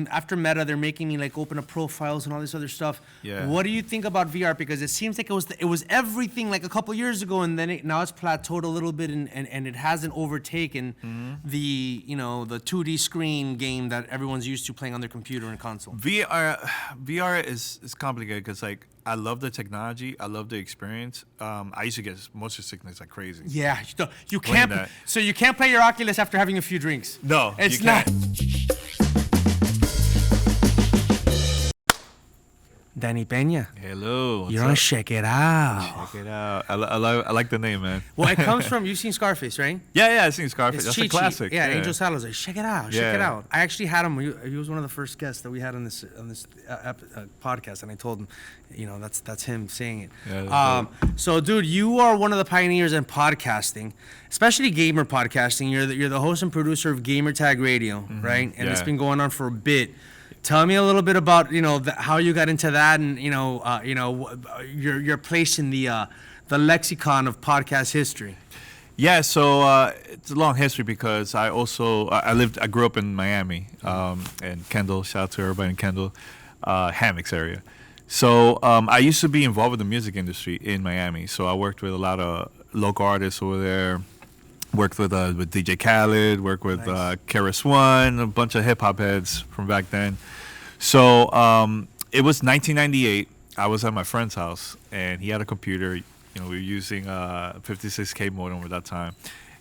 after Meta, they're making me like open up profiles and all this other stuff. Yeah. What do you think about VR? Because it seems like it was everything like a couple years ago, and then now it's plateaued a little bit, and it hasn't overtaken the 2D screen game that everyone's used to playing on their computer and console. VR is complicated because like I love the technology, I love the experience. I used to get motion sickness like crazy. Yeah, you can't. So you can't play your Oculus after having a few drinks. No, it's you not. can't. Danny Peña. Hello. You're on Check It Out. Check it out. I like the name, man. Well, it comes from, you've seen Scarface, right? Yeah, I've seen Scarface. That's a classic. Yeah, Angel Salazar. Check it out. Check it out. I actually had him. He was one of the first guests that we had on this podcast, and I told him, that's him saying it. Yeah, so, dude, you are one of the pioneers in podcasting, especially gamer podcasting. You're the host and producer of Gamertag Radio, right? And it's been going on for a bit. Tell me a little bit about how you got into that, and your place in the lexicon of podcast history. Yeah, so it's a long history because I grew up in Miami, and Kendall. Shout out to everybody in Kendall, Hammocks area. So I used to be involved with the music industry in Miami. So I worked with a lot of local artists over there. Worked with DJ Khaled, worked with Keras One, a bunch of hip hop heads from back then. So it was 1998. I was at my friend's house, and he had a computer. We were using a 56K modem at that time,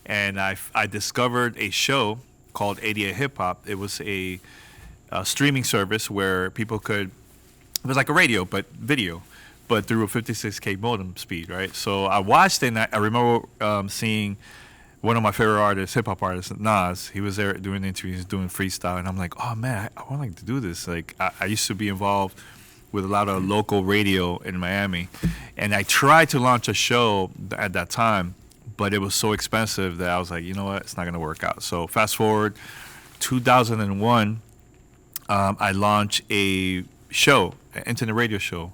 and I discovered a show called 88 Hip Hop. It was a streaming service where people could. It was like a radio, but video, but through a 56K modem speed, right? So I watched it, and I remember seeing one of my favorite artists, hip hop artists, Nas. He was there doing interviews, doing freestyle, and I'm like, oh man, I want like to do this. Like I used to be involved with a lot of local radio in Miami, and I tried to launch a show at that time, but it was so expensive that I was like, you know what, it's not gonna work out. So fast forward, 2001, I launched a show, an internet radio show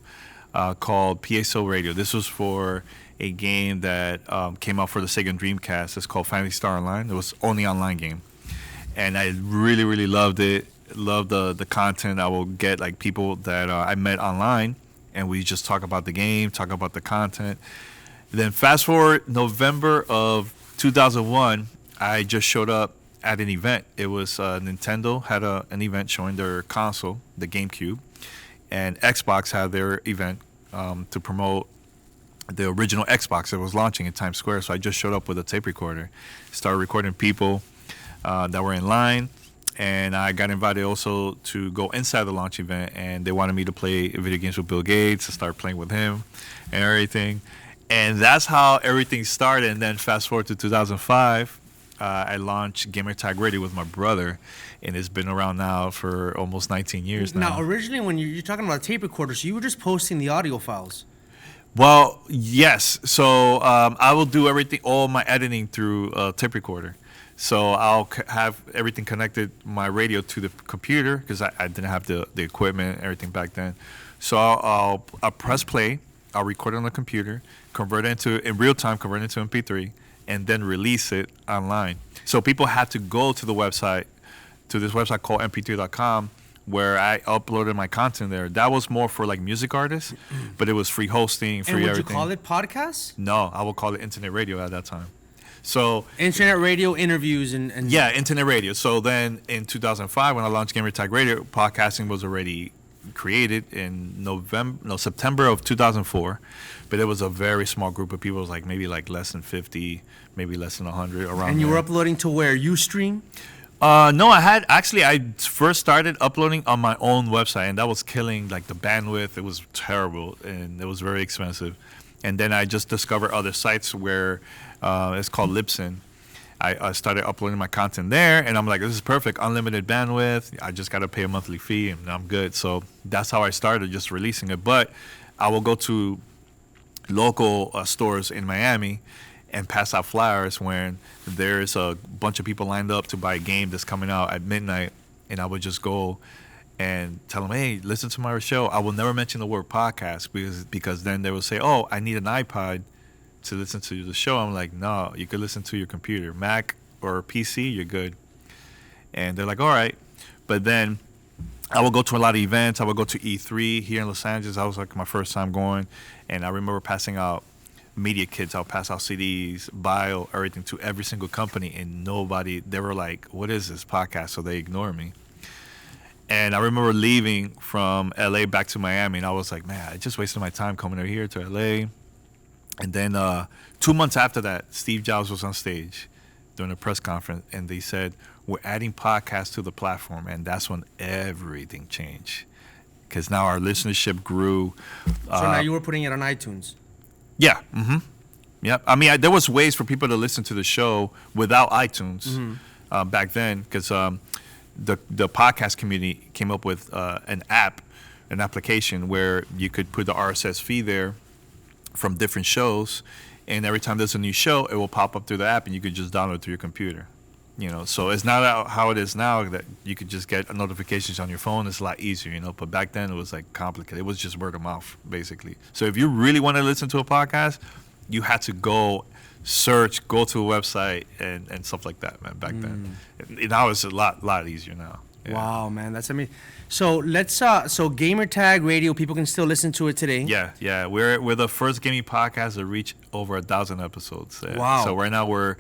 called PSO Radio. This was for a game that came out for the Sega Dreamcast. It's called Phantasy Star Online. It was only online game, and I really, really loved it. Loved the content. I will get like people that I met online, and we just talk about the game, talk about the content. Then fast forward November of 2001, I just showed up at an event. It was Nintendo had an event showing their console, the GameCube, and Xbox had their event to promote the original Xbox that was launching in Times Square. So I just showed up with a tape recorder, started recording people that were in line, and I got invited also to go inside the launch event, and they wanted me to play video games with Bill Gates, to start playing with him and everything. And that's how everything started. And then fast forward to 2005, I launched Gamertag Radio with my brother, and it's been around now for almost 19 years now. Now, originally when you're talking about tape recorders, you were just posting the audio files. Well, yes. So I will do all my editing through a tape recorder. So I'll have everything connected, my radio to the computer, because I didn't have the equipment and everything back then. So I'll press play, I'll record it on the computer, convert it in real time, convert it into MP3, and then release it online. So people had to go to the website, to this website called mp3.com, where I uploaded my content there. That was more for like music artists, but it was free hosting, free everything. And would you call it podcasts? No, I would call it internet radio at that time. So internet radio interviews and yeah, internet radio. So then in 2005, when I launched Gamertag Radio, podcasting was already created in September of 2004, but it was a very small group of people. It was like maybe like less than 50, maybe less than 100 around. And you were uploading to where? Ustream? No, I first started uploading on my own website, and that was killing like the bandwidth. It was terrible, and it was very expensive. And then I just discovered other sites where it's called Libsyn. I started uploading my content there, and I'm like, this is perfect, unlimited bandwidth. I just got to pay a monthly fee, and I'm good. So that's how I started, just releasing it. But I will go to local stores in Miami and pass out flyers when there's a bunch of people lined up to buy a game that's coming out at midnight, and I would just go and tell them, hey, listen to my show. I will never mention the word podcast because then they will say, oh, I need an iPod to listen to the show. I'm like, no, you could listen to your computer, Mac or PC, you're good. And they're like, all right. But then I would go to a lot of events. I would go to E3 here in Los Angeles. That was like my first time going. And I remember passing out media kits. I'll pass out CDs, bio, everything to every single company. And nobody, they were like, what is this podcast? So they ignore me. And I remember leaving from LA back to Miami. And I was like, man, I just wasted my time coming over here to LA. And then 2 months after that, Steve Jobs was on stage during a press conference. And they said, we're adding podcasts to the platform, and that's when everything changed. Because now our listenership grew. So now you were putting it on iTunes. Yeah. Mm-hmm. Yeah. I mean, there was ways for people to listen to the show without iTunes back then, because the podcast community came up with an application where you could put the RSS feed there from different shows, and every time there's a new show, it will pop up through the app, and you could just download it through your computer. You know, so it's not how it is now that you could just get notifications on your phone. It's a lot easier, you know. But back then it was like complicated. It was just word of mouth, basically. So if you really want to listen to a podcast, you had to go search, go to a website, and stuff like that, man. Back then, now it's a lot easier now. Yeah. Wow, man, that's amazing. So let's so Gamertag Radio, people can still listen to it today. Yeah. We're the first gaming podcast to reach over 1,000 episodes. Wow. So right now we're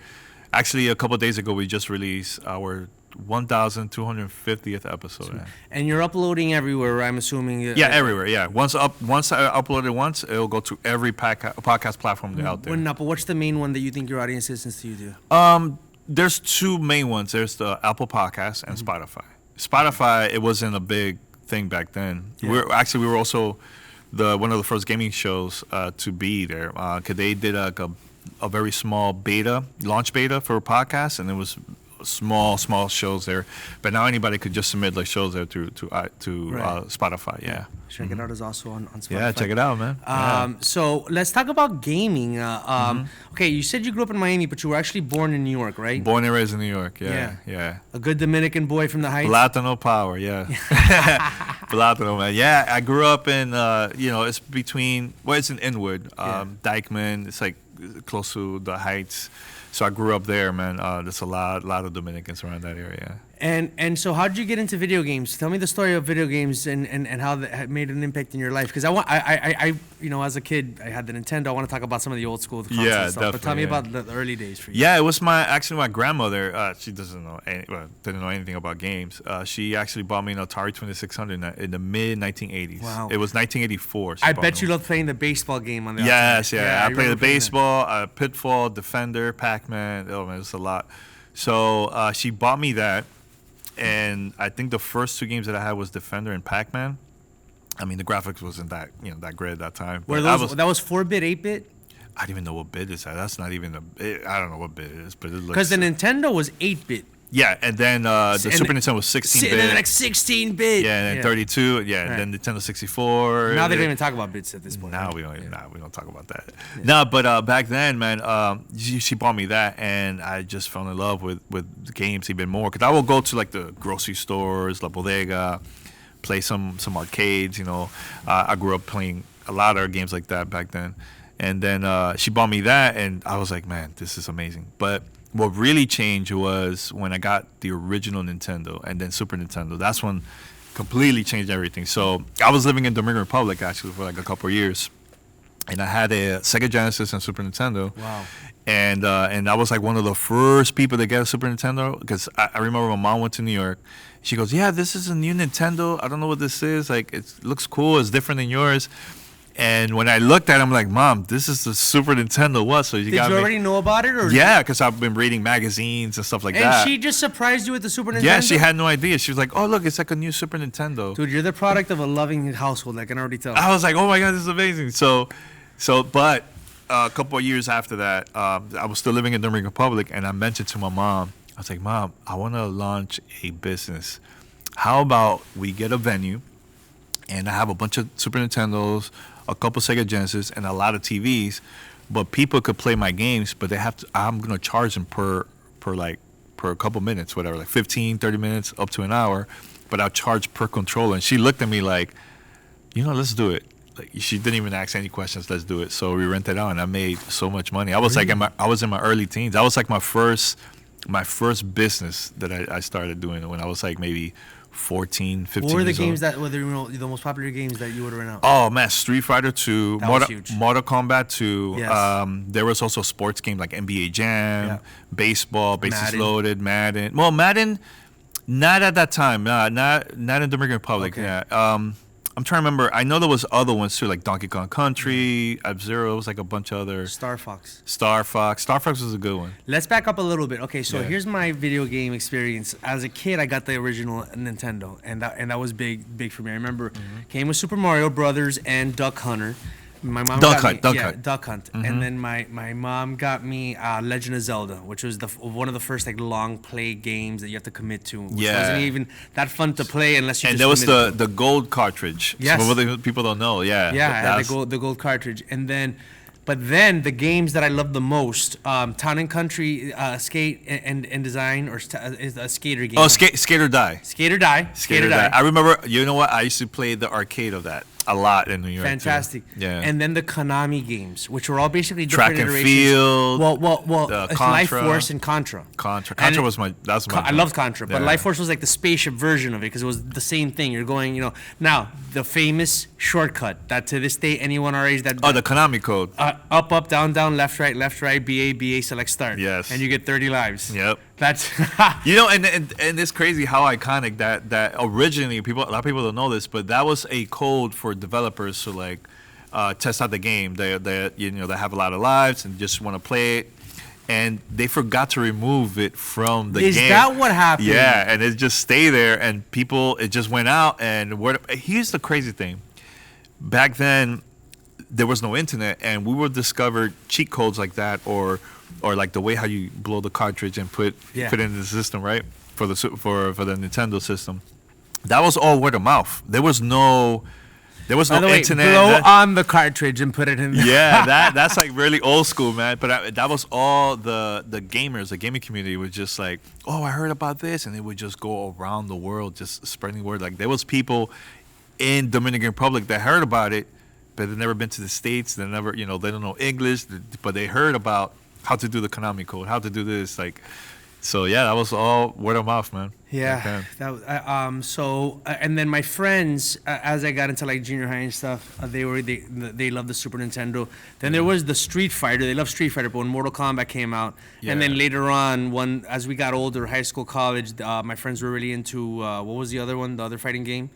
actually, a couple of days ago, we just released our 1,250th episode. And you're uploading everywhere, I'm assuming. Yeah, everywhere. Yeah, once I upload it once, it'll go to every podcast platform out there. But what's the main one that you think your audience listens to you do? There's two main ones. There's the Apple Podcast and Spotify. Spotify, it wasn't a big thing back then. Yeah. We were also one of the first gaming shows to be there, because they did a very small launch beta for a podcast, and it was small shows there. But now anybody could just submit like shows there to Spotify. Yeah. Check it out is also on Spotify. Yeah, check it out, man. So let's talk about gaming. Okay, you said you grew up in Miami, but you were actually born in New York, right? Born and raised in New York. Yeah. A good Dominican boy from the Heights. Latino power, yeah. Latino, man. Yeah, I grew up in it's between it's in Inwood, Dykeman. It's like close to the Heights. So I grew up there, man. There's a lot of Dominicans around that area. And so how did you get into video games? Tell me the story of video games and how that made an impact in your life. Because I as a kid, I had the Nintendo. I want to talk about some of the old school consoles and stuff. But tell me about the early days for you. Yeah, it was my grandmother. She didn't know anything about games. She actually bought me an Atari 2600 in the mid 1980s. Wow. It was 1984. I bet you loved playing the baseball game on the Yes, yeah. I played the baseball, Pitfall, Defender, Pac-Man. Oh man, it was a lot. So she bought me that. And I think the first two games that I had was Defender and Pac-Man. I mean, the graphics wasn't that great at that time. That was 4-bit, 8-bit? I don't even know what bit is that. That's not even I don't know what bit it is, but it looks. Because the Nintendo was 8-bit. Yeah, and then the Super Nintendo was 16-bit. And then like 16-bit. Yeah, and then 32. Yeah, and then Nintendo 64. Now they don't even talk about bits at this point. Now we don't talk about that. Yeah. No, but back then, man, she bought me that, and I just fell in love with games even more. Because I will go to like the grocery stores, La Bodega, play some arcades. I grew up playing a lot of games like that back then. And then she bought me that, and I was like, man, this is amazing. But what really changed was when I got the original Nintendo and then Super Nintendo. That's when completely changed everything. So I was living in Dominican Republic actually for like a couple of years, and I had a Sega Genesis and Super Nintendo. Wow. And I was like one of the first people to get a Super Nintendo, because I remember my mom went to New York. She goes, yeah, this is a new Nintendo. I don't know what this is. Like, it looks cool. It's different than yours. And when I looked at it, I'm like, Mom, this is the Super Nintendo. What? So Did you already know about it? Or yeah, because I've been reading magazines and stuff like that. And she just surprised you with the Super Nintendo? Yeah, she had no idea. She was like, oh, look, it's like a new Super Nintendo. Dude, you're the product of a loving household. I can already tell. I was like, oh, my God, this is amazing. But a couple of years after that, I was still living in the Dominican Republic, and I mentioned to my mom, I was like, Mom, I want to launch a business. How about we get a venue, and I have a bunch of Super Nintendos, a couple Sega Genesis, and a lot of TVs, but people could play my games, but I'm going to charge them per a couple minutes, whatever, like 15, 30 minutes, up to an hour, but I'll charge per controller. And she looked at me like, let's do it. Like, she didn't even ask any questions. Let's do it. So we rented out, and I made so much money. I was like, I was in my early teens. That was like my first business that I started doing when I was like maybe 14, 15 What were the years games old. that were the most popular games that you would rent out? Oh man, Street Fighter 2, That was huge. Mortal Kombat 2. Yes. There was also sports games like NBA Jam, Yeah. baseball, bases Madden. loaded, Madden. Well, Madden, not at that time. Not in Dominican Republic. Okay. Yeah. I'm trying to remember. I know there was other ones too, like Donkey Kong Country, F-Zero. It was like a bunch of other. Star Fox. Star Fox. Star Fox was a good one. Let's back up a little bit. Okay, so Yeah. here's my video game experience. As a kid, I got the original Nintendo, and that was big for me. I remember came with Super Mario Brothers and Duck Hunter. My mom Duck got me, Hunt, Duck yeah, Hunt. Duck Hunt, and then my mom got me Legend of Zelda, which was one of the first like long play games that you have to commit to. Which Yeah. wasn't even that fun to play unless you. And just there was committed. the gold cartridge. Yes. So what people don't know. Yeah. Yeah, I had That's- the gold cartridge, and then, but then the games that I loved the most, Town and Country, Skate and Design, or is a skater game. Oh, Skate or Die. Skate or Die. Skate or Die. I remember. You know what? I used to play the arcade of that a lot in New York. too. Fantastic. Yeah. And then the Konami games, which were all basically Track different and iterations. Field, Well, it's Life Contra. Force and Contra. Contra. And Contra was my. That's my. I loved Contra, but Yeah. Life Force was like the spaceship version of it because it was the same thing. You're going, now the famous shortcut that to this day anyone our age that Oh, the Konami code. up, down, left, right, BA, select start. Yes. And you get 30 lives. Yep. That's You know, and it's crazy how iconic that originally a lot of people don't know this, but that was a code for developers to like test out the game. They have a lot of lives and just want to play it, and they forgot to remove it from the Is game. that what happened? Yeah, and it just stayed there, and it just went out. And here's the crazy thing: back then, there was no internet, and we would discover cheat codes like that, or like the way how you blow the cartridge and put it in the system, right? For the Nintendo system. That was all word of mouth. There was no By the way, internet. blow on the cartridge and put it in. Yeah, that's like really old school, man. But that was all the gamers, the gaming community was just like, oh, I heard about this, and it would just go around the world, just spreading word. Like there was people in Dominican Republic that heard about it, but they've never been to the States. They never, they don't know English, but they heard about how to do the Konami code, how to do this, like. So yeah, that was all word of mouth, man. Yeah, and then my friends, as I got into like junior high and stuff, they loved the Super Nintendo. Then there was the Street Fighter. They loved Street Fighter, but when Mortal Kombat came out, and then later on, as we got older, high school, college, my friends were really into what was the other one, the other fighting game?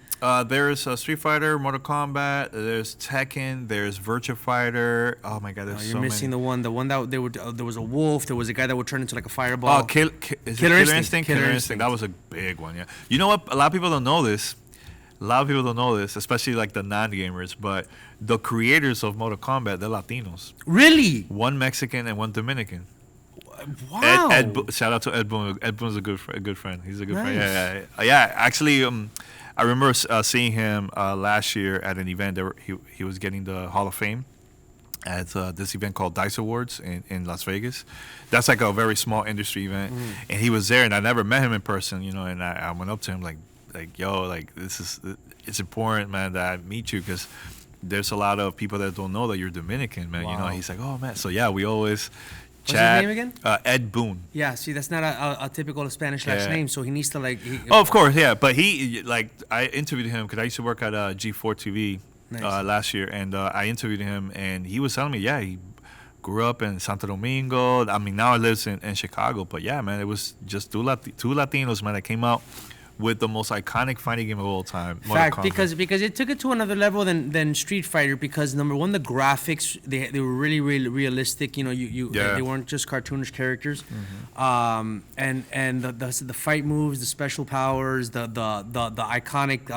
There's Street Fighter, Mortal Kombat. There's Tekken. There's Virtua Fighter. Oh my God, there's so many. You're missing the one that they would. There was a wolf. There was a guy that would turn into like a fireball. Oh, Killer Instinct. Killer Instinct. That was a big one. Yeah. You know what? A lot of people don't know this. Especially like the non-gamers. But the creators of Mortal Kombat, they're Latinos. Really? One Mexican and one Dominican. Wow. Shout out to Ed Boon. Ed Boon's a good friend. He's a good friend. Nice. Yeah. Actually, I remember seeing him last year at an event. He was getting the Hall of Fame at this event called Dice Awards in Las Vegas. That's like a very small industry event, and he was there. And I never met him in person, And I went up to him like yo, like it's important, man, that I meet you because there's a lot of people that don't know that you're Dominican, man. Wow. He's like, oh man. So yeah, we always. What's his name again? Ed Boon. Yeah, see, that's not a typical Spanish last name, so he needs to Oh, of course, yeah. But I interviewed him because I used to work at G4 TV last year, and I interviewed him, and he was telling me, he grew up in Santo Domingo. I mean, now he lives in Chicago. But yeah, man, it was just two Latinos, man, that came out with the most iconic fighting game of all time. Fact, because it took it to another level than Street Fighter, because number one, the graphics they were really realistic. They weren't just cartoonish characters, and the fight moves, the special powers, the iconic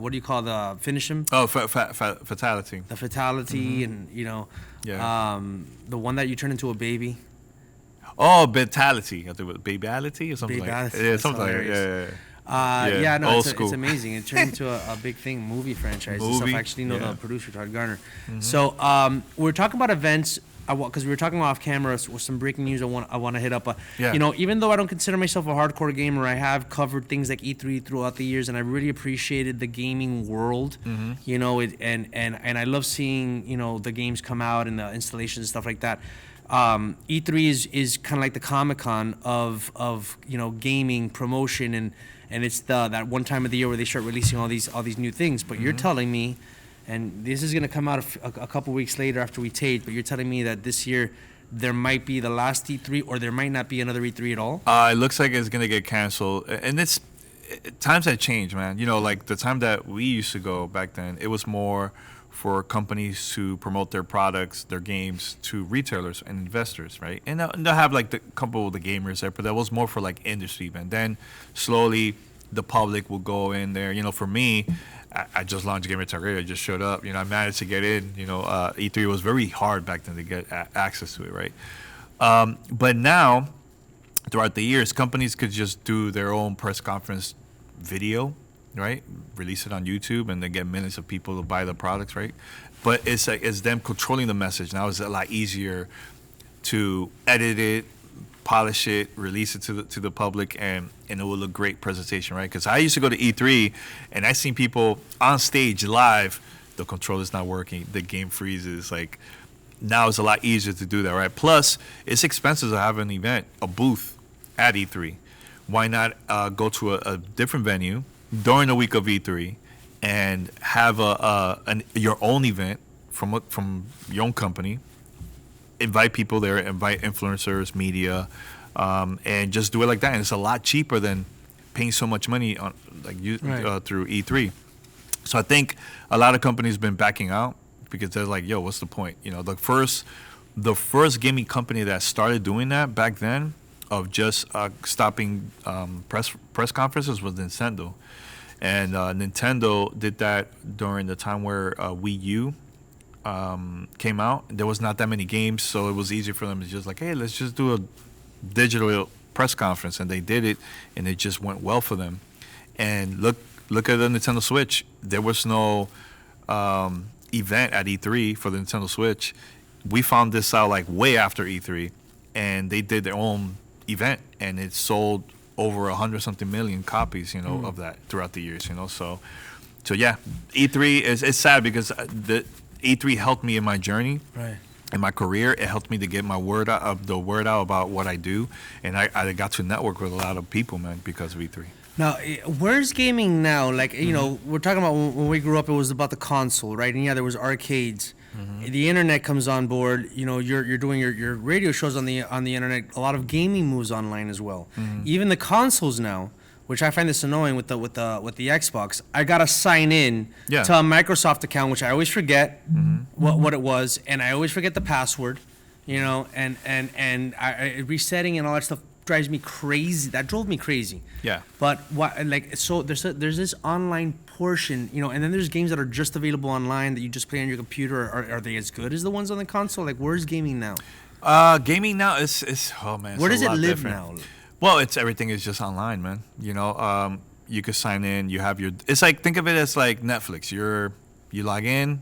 what do you call the finish him? Oh, fatality. The fatality, and the one that you turn into a baby. Oh, Babality. I think it was Babality or something like that. Yeah, That's something like hilarious. that. No, old it's school. amazing. It turned into a big thing, movie franchise and stuff. I actually know the producer, Todd Garner. So we're talking about events because we were talking off camera with some breaking news I want to hit up. Even though I don't consider myself a hardcore gamer, I have covered things like E3 throughout the years, and I really appreciated the gaming world. And I love seeing the games come out and the installations and stuff like that. E3 is kind of like the Comic-Con of gaming promotion and and it's that one time of the year where they start releasing all these new things. But you're telling me, and this is gonna come out a couple weeks later after we tape, but you're telling me that this year there might be the last E3, or there might not be another E3 at all? It looks like it's gonna get canceled, and times have changed, man. You know, like the time that we used to go back then, it was more for companies to promote their products, their games to retailers and investors, right? And they'll have like the couple of the gamers there, but that was more for like industry event. Then slowly the public will go in there. You know, for me, I just launched Gamer Tag Radio. I just showed up. You know, I managed to get in. You know, E3 was very hard back then to get access to it, right? But now, throughout the years, companies could just do their own press conference video, right? Release it on YouTube, and they get millions of people to buy the products, right? But it's like it's them controlling the message. Now it's a lot easier to edit it, polish it, release it to the public, and it will look great presentation, right? Because I used to go to E3, and I seen people on stage live. The controller's not working. The game freezes. Like now it's a lot easier to do that, right? Plus, it's expensive to have an event, a booth at E3. Why not go to a different venue during the week of E3 and have your own event from your own company, invite people there, invite influencers, media, and just do it like that. And it's a lot cheaper than paying so much money on through E3. So I think a lot of companies been backing out because they're like, yo, what's the point? You know, the first gaming company that started doing that back then of just stopping press conferences was Nintendo. And Nintendo did that during the time where Wii U came out. There was not that many games, so it was easier for them to just like, hey, let's just do a digital press conference. And they did it, and it just went well for them. And look at the Nintendo Switch. There was no event at E3 for the Nintendo Switch. We found this out like way after E3, and they did their own event, and it sold over 100-something million copies, you know, of that throughout the years, you know. So yeah, E3 it's sad because the E3 helped me in my journey, right, in my career. It helped me to get my word out about what I do, and I got to network with a lot of people, man, because of E3. Now, where's gaming now? Like, you know, we're talking about when we grew up, it was about the console, right? And yeah, there was arcades. The internet comes on board. You know, you're doing your radio shows on the internet. A lot of gaming moves online as well. Even the consoles now, which I find this annoying with the Xbox. I gotta sign in to a Microsoft account, which I always forget what it was, and I always forget the password. You know, and resetting and all that stuff drives me crazy. That drove me crazy. Yeah. But what, like, so there's this online portion, you know, and then there's games that are just available online that you just play on your computer. Are they as good as the ones on the console? Like, where's gaming now? Gaming now is oh man. Where does it live now? Well, everything is just online, man. You know, you could sign in. You have it's like, think of it as like Netflix. You log in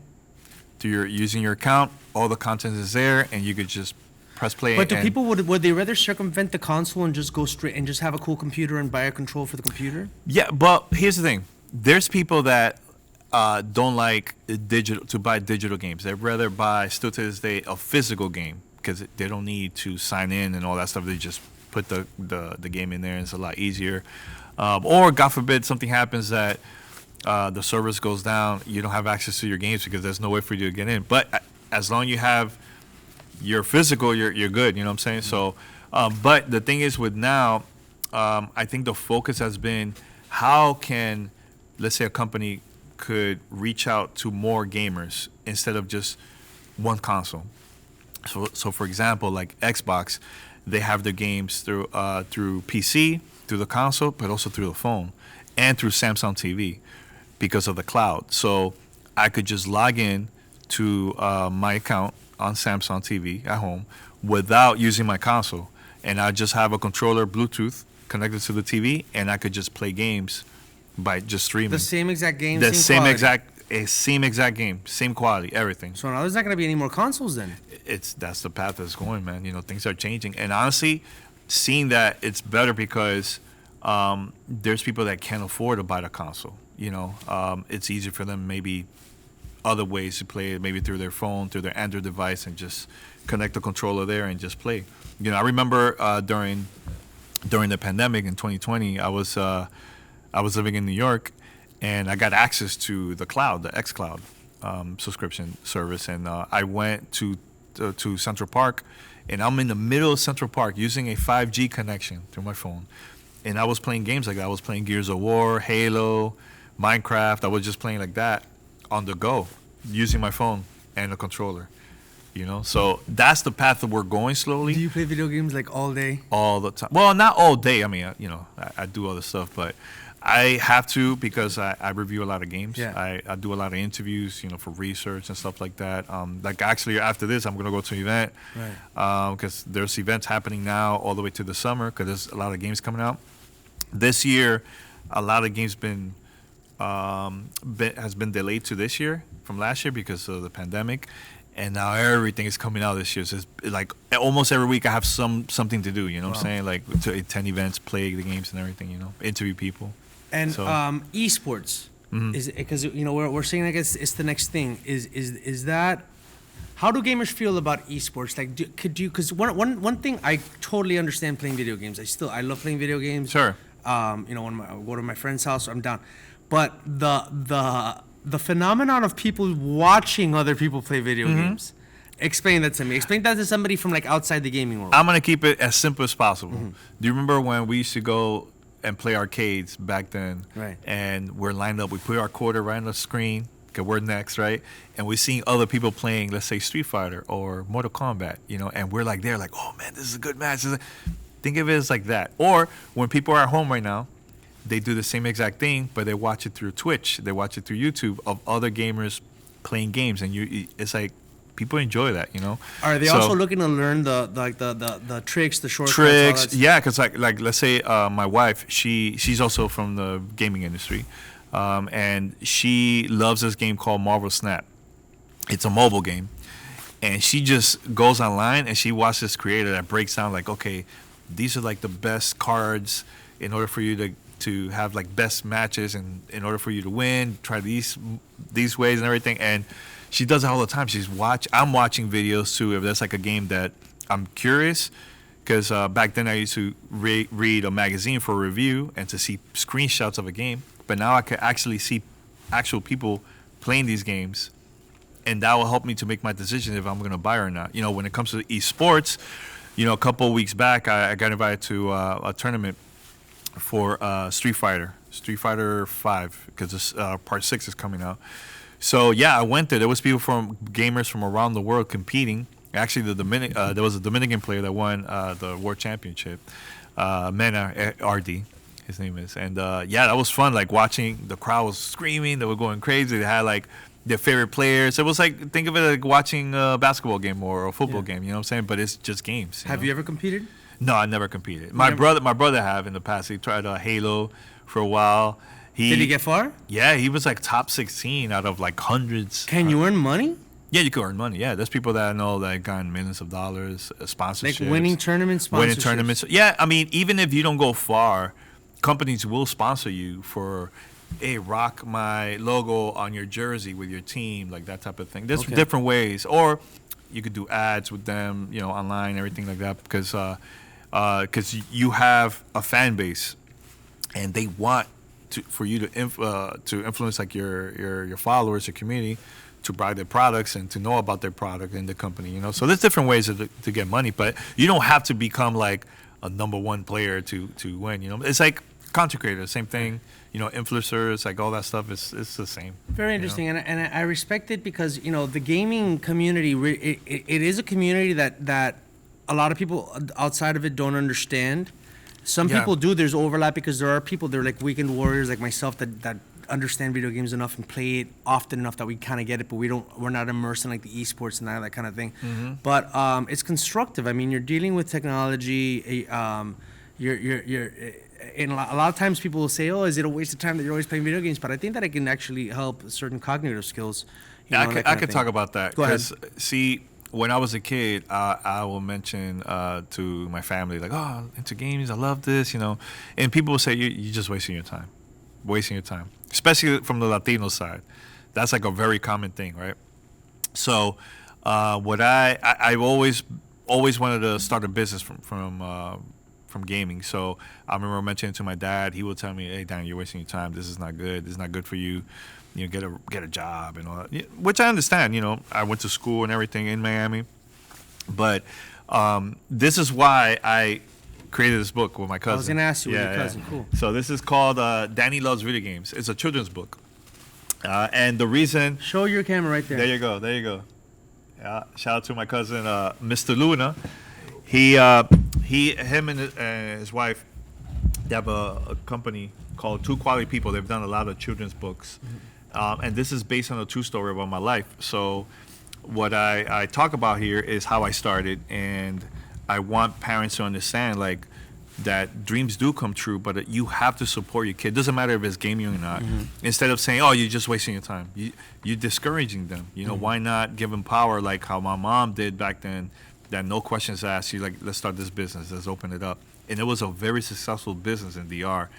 to using your account. All the content is there, and you could just press play. But do people would they rather circumvent the console and just go straight and just have a cool computer and buy a control for the computer? Yeah, but here's the thing: there's people that don't like to buy digital games. They'd rather buy, still to this day, a physical game because they don't need to sign in and all that stuff. They just put the game in there, and it's a lot easier. Or God forbid something happens that the service goes down, you don't have access to your games because there's no way for you to get in. But as long as you have your physical, you're good. You know what I'm saying? So, but the thing is with now, I think the focus has been how can, let's say, a company could reach out to more gamers instead of just one console. So for example, like Xbox, they have their games through PC, through the console, but also through the phone and through Samsung TV because of the cloud. So I could just log in to my account on Samsung TV at home without using my console, and I just have a controller Bluetooth connected to the TV, and I could just play games by just streaming. The same exact game, the same exact game, same quality, everything. So now there's not going to be any more consoles then. That's the path that's going, man. You know, things are changing, and honestly, seeing that it's better because there's people that can't afford to buy the console. You know, it's easier for them maybe other ways to play it, maybe through their phone, through their Android device, and just connect the controller there and just play. You know, I remember during the pandemic in 2020, I I was living in New York, and I got access to the cloud, the xCloud subscription service, and I went to Central Park, and I'm in the middle of Central Park using a 5G connection through my phone, and I was playing games like that. I was playing Gears of War, Halo, Minecraft. I was just playing like that on the go, using my phone and a controller. So that's the path that we're going slowly. Do you play video games like all day? All the time. Well, not all day. I mean, I do other stuff, but I have to because I review a lot of games. Yeah. I do a lot of interviews, for research and stuff like that. Like actually after this, I'm going to go to an event. Right. Because there's events happening now all the way to the summer because there's a lot of games coming out. This year, a lot of games has been delayed to this year from last year because of the pandemic. And now everything is coming out this year. So it's like almost every week I have something to do, what I'm saying? Like to attend events, play the games and everything, interview people. And esports, is because we're saying like it's the next thing. Is that how do gamers feel about esports? Like because one thing I totally understand playing video games. I love playing video games. Sure. When I go to my friend's house, I'm down. But the phenomenon of people watching other people play video games. Explain that to me. Explain that to somebody from like outside the gaming world. I'm gonna keep it as simple as possible. Do you remember when we used to go and play arcades back then? Right. And we're lined up. We put our quarter right on the screen. Okay, we're next, right? And we're seeing other people playing, let's say Street Fighter or Mortal Kombat, and we're like, they're like, oh man, this is a good match. Think of it as like that. Or when people are at home right now, they do the same exact thing, but they watch it through Twitch. They watch it through YouTube of other gamers playing games, and it's like people enjoy that, Are they also looking to learn the tricks, the shortcuts? Tricks, yeah, because like let's say my wife, she's also from the gaming industry, and she loves this game called Marvel Snap. It's a mobile game, and she just goes online and she watches this creator that breaks down like, okay, these are like the best cards in order for you to have like best matches, and in order for you to win, try these ways and everything. And she does it all the time. I'm watching videos too. If that's like a game that I'm curious, because back then I used to read a magazine for a review and to see screenshots of a game. But now I can actually see actual people playing these games, and that will help me to make my decision if I'm going to buy or not. When it comes to esports, a couple of weeks back I got invited to a tournament for Street Fighter 5, because part 6 is coming out. So yeah, I went there. There was gamers from around the world competing. Actually, there was a Dominican player that won the world championship. Mena RD, his name is. And that was fun. Like watching the crowd was screaming. They were going crazy. They had like their favorite players. It was like, think of it like watching a basketball game or a football game. You know what I'm saying? But it's just games. Have you ever competed? No, I never competed. My brother have in the past. He tried Halo for a while. Did he get far? Yeah, he was like top 16 out of like hundreds. Can you earn money? Yeah, you can earn money. Yeah, there's people that I know that gotten millions of dollars, sponsorships. Like winning tournaments, sponsorships. Winning tournaments. Yeah, I mean, even if you don't go far, companies will sponsor you for, hey, rock my logo on your jersey with your team, like that type of thing. There's different ways. Or you could do ads with them, online, everything like that, because you have a fan base, and they want for you to influence like your followers, your community, to buy their products and to know about their product and the company. So there's different ways to get money, but you don't have to become like a number one player to win. It's like content creators, same thing. Influencers, like all that stuff is the same. Very interesting, and I respect it because the gaming community it is a community that a lot of people outside of it don't understand. Some people do. There's overlap because there are people, they're like weekend warriors like myself that understand video games enough and play it often enough that we kind of get it, but we're not immersed in like the esports and that kind of thing. But it's constructive. I mean, you're dealing with technology. You're and a lot of times people will say, "Oh, is it a waste of time that you're always playing video games?" But I think that it can actually help certain cognitive skills. I could talk about that. Go ahead. See, when I was a kid, I will mention to my family, like, "Oh, into games, I love this," and people will say, "You're just wasting your time, especially from the Latino side." That's like a very common thing, right? So, what I've always wanted to start a business from from gaming. So I remember mentioning to my dad. He would tell me, "Hey, Dan, you're wasting your time. This is not good. This is not good for you. You know, get a job and all that." Yeah, which I understand. You know, I went to school and everything in Miami, but this is why I created this book with my cousin. I was gonna ask you with your cousin. Cool. So this is called Danny Loves Video Games. It's a children's book, and the reason. Show your camera right there. There you go. There you go. Shout out to my cousin, Mr. Luna. Him and his wife, they have a company called Two Quality People. They've done a lot of children's books, and this is based on a true story about my life. So what I talk about here is how I started, and I want parents to understand, like, that dreams do come true, but you have to support your kid. Doesn't matter if it's gaming or not. Instead of saying, "Oh, you're just wasting your time," you're discouraging them. You know, why not give them power like how my mom did back then? That no questions asked. She's like, "Let's start this business. Let's open it up." And it was a very successful business in DR.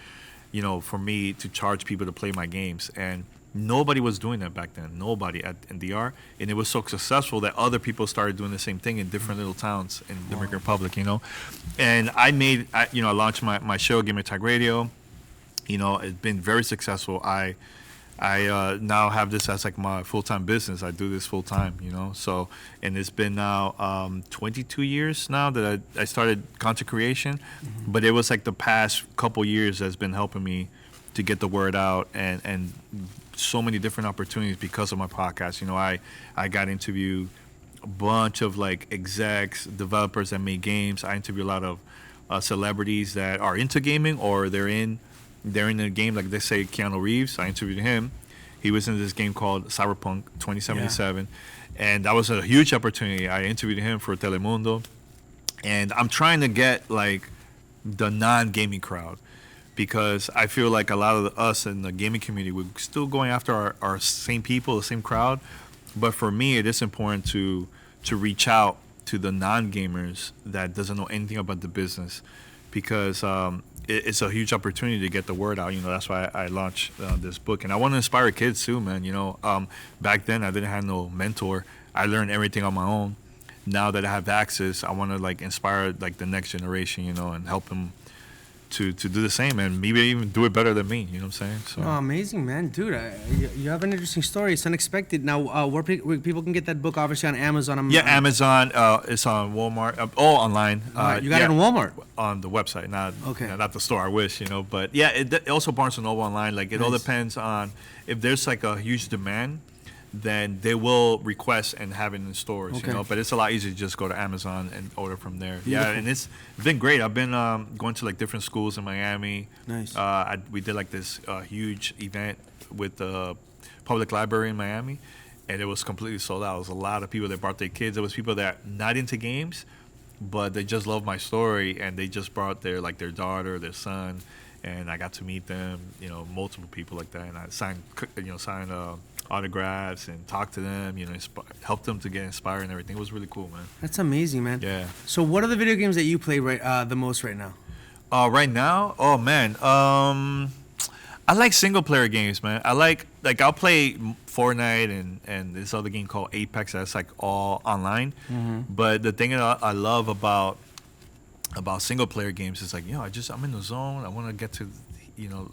You know, for me to charge people to play my games, and nobody was doing that back then. Nobody in DR, and it was so successful that other people started doing the same thing in different little towns in the Dominican Republic. You know, and I launched my show, Gamer Tag Radio. You know, it's been very successful. I now have this as like my full-time business. I do this full-time, you know. So, and it's been now 22 years now that I started content creation. But it was like the past couple years that's been helping me to get the word out, and so many different opportunities because of my podcast. You know, I got to interview a bunch of like execs, developers that make games. I interview a lot of celebrities that are into gaming or they're in the game. Like they say Keanu Reeves. I interviewed him. He was in this game called Cyberpunk 2077, and that was a huge opportunity. I interviewed him for Telemundo, and I'm trying to get like the non-gaming crowd, because I feel like a lot of us in the gaming community, we're still going after our same people, the same crowd. But for me, it is important to reach out to the non-gamers that doesn't know anything about the business, because it's a huge opportunity to get the word out. You know, that's why I launched this book. And I want to inspire kids too, man. You know, back then I didn't have no mentor. I learned everything on my own. Now that I have access, I want to like inspire like the next generation, you know, and help them to do the same, and maybe even do it better than me. You know what I'm saying? So. Oh, amazing, man, dude! You have an interesting story. It's unexpected. Now, where people can get that book? Obviously on Amazon. Amazon. It's on Walmart. All online. You got it on Walmart. On the website, not okay. Not the store. I wish, you know, but yeah, it also Barnes and Noble online. Like it all depends on if there's like a huge demand, then they will request and have it in stores, you know. But it's a lot easier to just go to Amazon and order from there. Beautiful. Yeah, and it's been great. I've been going to like different schools in Miami. Nice. We did like this huge event with the public library in Miami, and it was completely sold out. It was a lot of people that brought their kids. There was people that not into games, but they just loved my story, and they just brought their daughter, their son, and I got to meet them. You know, multiple people like that, and I signed autographs and talk to them, you know, help them to get inspired and everything. It was really cool, man. That's amazing, man. Yeah. So what are the video games that you play the most right now? Right now? Oh, man. I like single player games, man. I like I'll play Fortnite and this other game called Apex that's like all online. But the thing that I love about single player games is like, I'm in the zone. I want to get to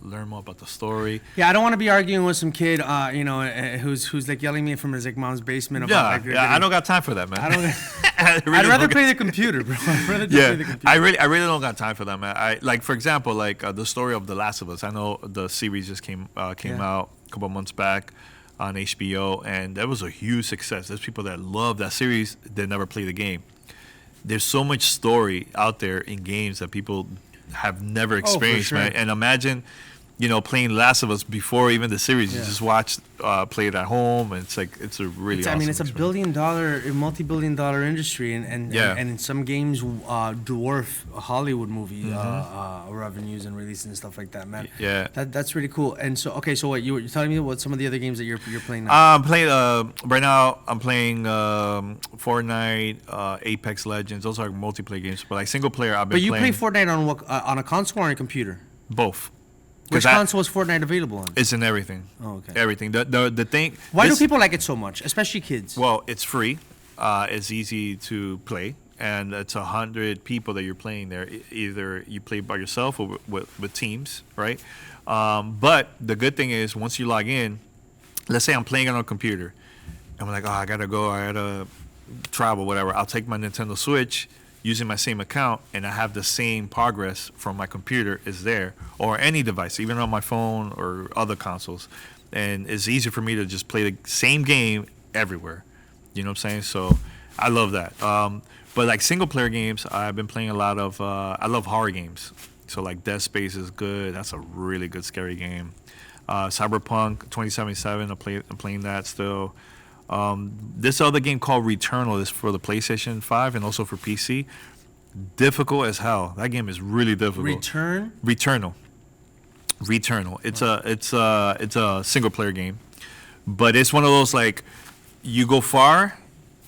learn more about the story. Yeah, I don't want to be arguing with some kid, who's like yelling at me from his like mom's basement about. I don't got time for that, man. I'd rather play the computer, bro. I'd rather play the computer. I really don't got time for that, man. I like, for example, like the story of The Last of Us. I know the series just came out a couple months back on HBO, and that was a huge success. There's people that love that series that never play the game. There's so much story out there in games that people have never experienced, man. And imagine, playing Last of Us before even the series. You just watch, play it at home, and it's a really awesome it's a multi-billion-dollar industry, and some games dwarf Hollywood movie revenues and releases and stuff like that, man. Yeah, that's really cool. And so, okay, so what you're telling me what some of the other games that you're playing now? Right now I'm playing Fortnite, Apex Legends. Those are multiplayer games, but like single player, I've been. But you play Fortnite on what? On a console or on a computer? Both. Which console is Fortnite available on? It's in everything. Oh, okay. Everything. The thing. Why do people like it so much, especially kids? Well, it's free. It's easy to play, and it's 100 people that you're playing there. Either you play by yourself or with teams, right? But the good thing is once you log in, let's say I'm playing on a computer, and I'm like, oh, I gotta travel, whatever. I'll take my Nintendo Switch using my same account, and I have the same progress from my computer is there, or any device, even on my phone or other consoles. And it's easier for me to just play the same game everywhere. You know what I'm saying? So I love that. But like single player games, I've been playing a lot of, I love horror games. So like Dead Space is good. That's a really good scary game. Cyberpunk 2077, I'm playing that still. This other game called Returnal is for the PlayStation 5 and also for PC. Difficult as hell. That game is really difficult. Returnal. It's a single player game, but it's one of those like you go far,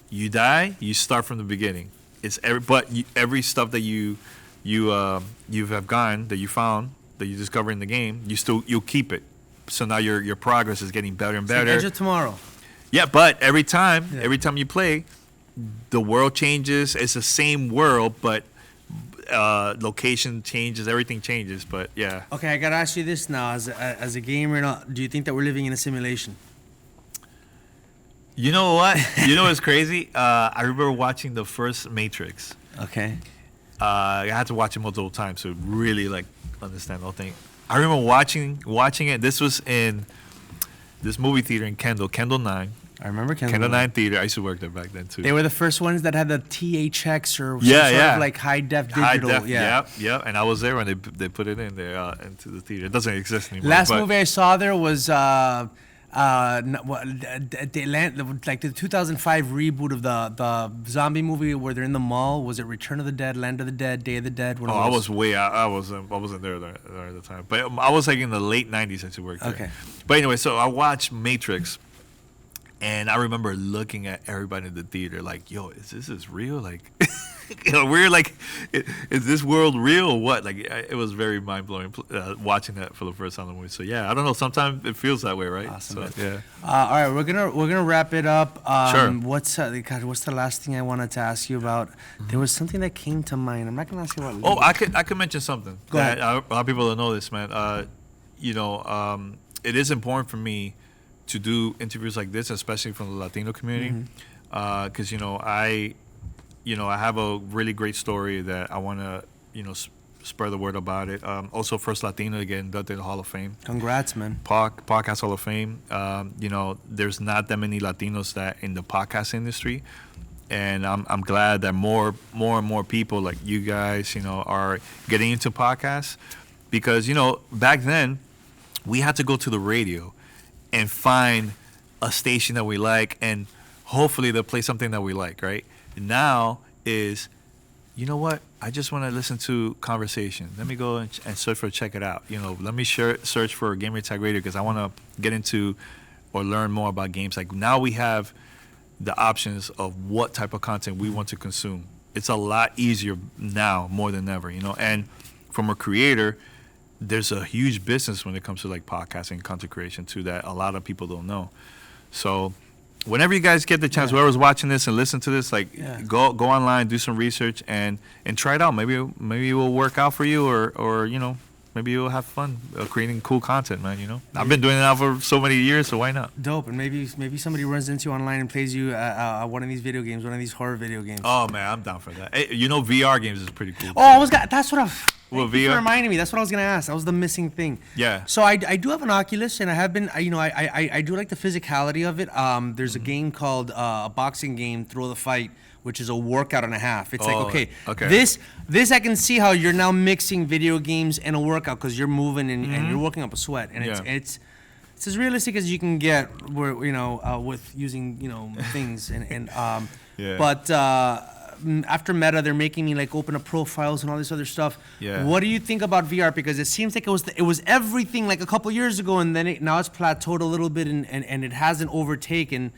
you die, you start from the beginning. It's every stuff that you have gone that you found that you discover in the game, you'll keep it. So now your progress is getting better and better. It's like Edge of Tomorrow. Yeah, but every time you play, the world changes. It's the same world, but location changes, everything changes. But yeah. Okay, I gotta ask you this now, as a gamer, do you think that we're living in a simulation? You know what? You know what's crazy? I remember watching the first Matrix. Okay. I had to watch it multiple times to really like understand the whole thing. I remember watching it. This was in this movie theater in Kendall 9. I remember Kendall 9 Theater. I used to work there back then too. They were the first ones that had the THX or some sort of like high def digital. High def, yeah. And I was there when they put it in there into the theater. It doesn't exist anymore. Last movie I saw there was like the 2005 reboot of the zombie movie where they're in the mall. Was it Return of the Dead, Land of the Dead, Day of the Dead? I wasn't there at the time, but I was like in the late 90s since you worked there. Okay. But anyway, so I watched Matrix. And I remember looking at everybody in the theater like, yo, is this real? Like, we're like, is this world real or what? Like, it was very mind-blowing watching that for the first time in the movie. So, yeah, I don't know. Sometimes it feels that way, right? Awesome. So, yeah. All right, we're gonna wrap it up. Sure. What's the last thing I wanted to ask you about? Mm-hmm. There was something that came to mind. I'm not gonna ask you about. Oh, I could mention something. Go ahead. A lot of people don't know this, man. It is important for me to do interviews like this, especially from the Latino community, because I have a really great story that I want to spread the word about it. Also, first Latino to get inducted in the Hall of Fame. Congrats, man. Podcast Hall of Fame. There's not that many Latinos that in the podcast industry, and I'm glad that more and more people like you guys, are getting into podcasts, because back then we had to go to the radio and find a station that we like, and hopefully they'll play something that we like, right? Now is, you know what? I just want to listen to conversation. Let me go and search for Check It Out. Let me search for Gamer Tag Radio because I want to get into or learn more about games. Like now we have the options of what type of content we want to consume. It's a lot easier now more than ever, And from a creator, there's a huge business when it comes to like podcasting and content creation too that a lot of people don't know. So whenever you guys get the chance, whoever's watching this and listen to this, go online, do some research and try it out. Maybe it will work out for you, or maybe you'll have fun creating cool content, man. I've been doing it now for so many years, so why not? Dope. And maybe somebody runs into you online and plays you one of these video games, one of these horror video games. Oh man, I'm down for that. Hey, VR games is pretty cool. Oh, that's what Well, VR. You reminded me. That's what I was gonna ask. That was the missing thing. Yeah. So I do have an Oculus, and I have been. I do like the physicality of it. There's a game called a boxing game, Throw the Fight, which is a workout and a half. It's okay. This I can see how you're now mixing video games and a workout because you're moving and you're working up a sweat, and it's as realistic as you can get. Where with using things but. After Meta, they're making me like open up profiles and all this other stuff. Yeah. What do you think about VR? Because it seems like it was everything like a couple years ago, and then now it's plateaued a little bit, and it hasn't overtaken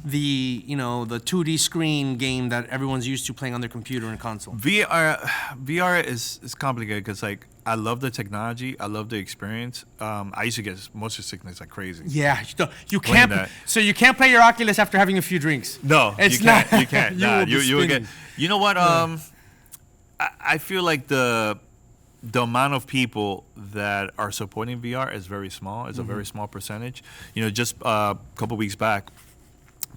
the 2D screen game that everyone's used to playing on their computer and console. VR is complicated because like I love the technology. I love the experience. I used to get motion sickness like crazy. Yeah, you can't. So you can't play your Oculus after having a few drinks. No, it's you not. Can't. You can't. You Nah, will be you will get. spinning. You know what? I feel like the amount of people that are supporting VR is very small. It's a very small percentage. You know, just a couple weeks back,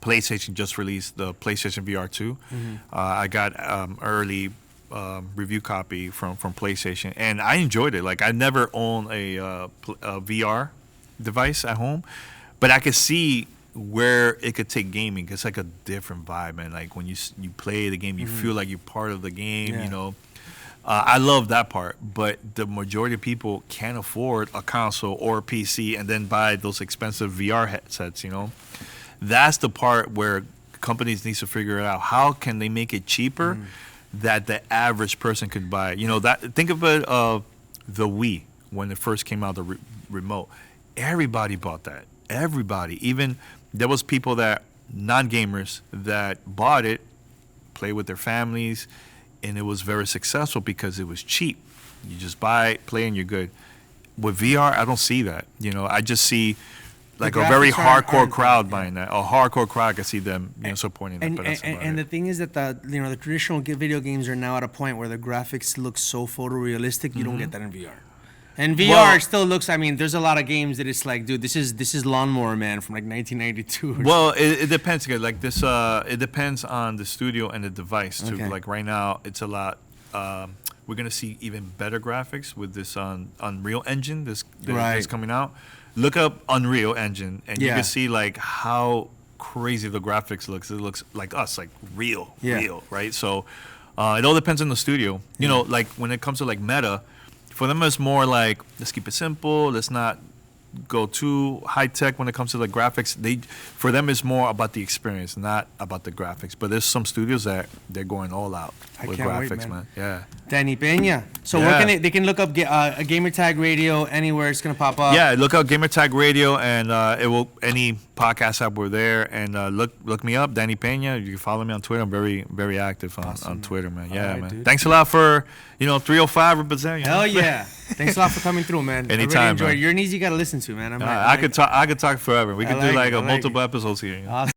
PlayStation just released the PlayStation VR 2. I got early review copy from PlayStation, and I enjoyed it. Like, I never owned a VR device at home, but I could see where it could take gaming. It's like a different vibe, man. Like, when you play the game, you feel like you're part of the game. Yeah. You know, I love that part. But the majority of people can't afford a console or a PC and then buy those expensive VR headsets. You know, that's the part where companies need to figure it out. How can they make it cheaper that the average person could buy? You know, that think of it, the Wii when it first came out, the remote. Everybody bought that. Everybody. Even there was people that non-gamers that bought it, play with their families, and it was very successful because it was cheap. You just buy it, play, and you're good. With VR, I don't see that. You know, I just see like a very hardcore crowd buying that. A hardcore crowd, I can see them, you know, supporting that. But that's about And it. the thing is that the traditional video games are now at a point where the graphics look so photorealistic. You don't get that in VR. And VR still looks. I mean, there's a lot of games that it's like, dude, this is Lawnmower Man from like 1992. Well, it depends. Again. Like this, it depends on the studio and the device too. Okay. Like right now, it's a lot. We're gonna see even better graphics with this Unreal Engine. That's coming out. Look up Unreal Engine, and you can see like how crazy the graphics looks. It looks like us, like real, right? So it all depends on the studio. You know, like when it comes to like Meta. For them, it's more like, let's keep it simple. Let's not go too high tech when it comes to the graphics. For them, it's more about the experience, not about the graphics. But there's some studios that they're going all out with graphics, man. Yeah. Danny Peña. So where they can look up a gamer tag radio anywhere. It's gonna pop up. Yeah, look up Gamer Tag Radio, and it will any podcast app we're there. And look me up, Danny Peña. You can follow me on Twitter. I'm very very active on Twitter, man. Yeah, right, man. dude. Thanks a lot for 305 representing. Hell yeah! Thanks a lot for coming through, man. Anytime, I really enjoyed man. it. You're an easy guy to listen to, man. I could talk forever. We could do like multiple episodes here. Awesome.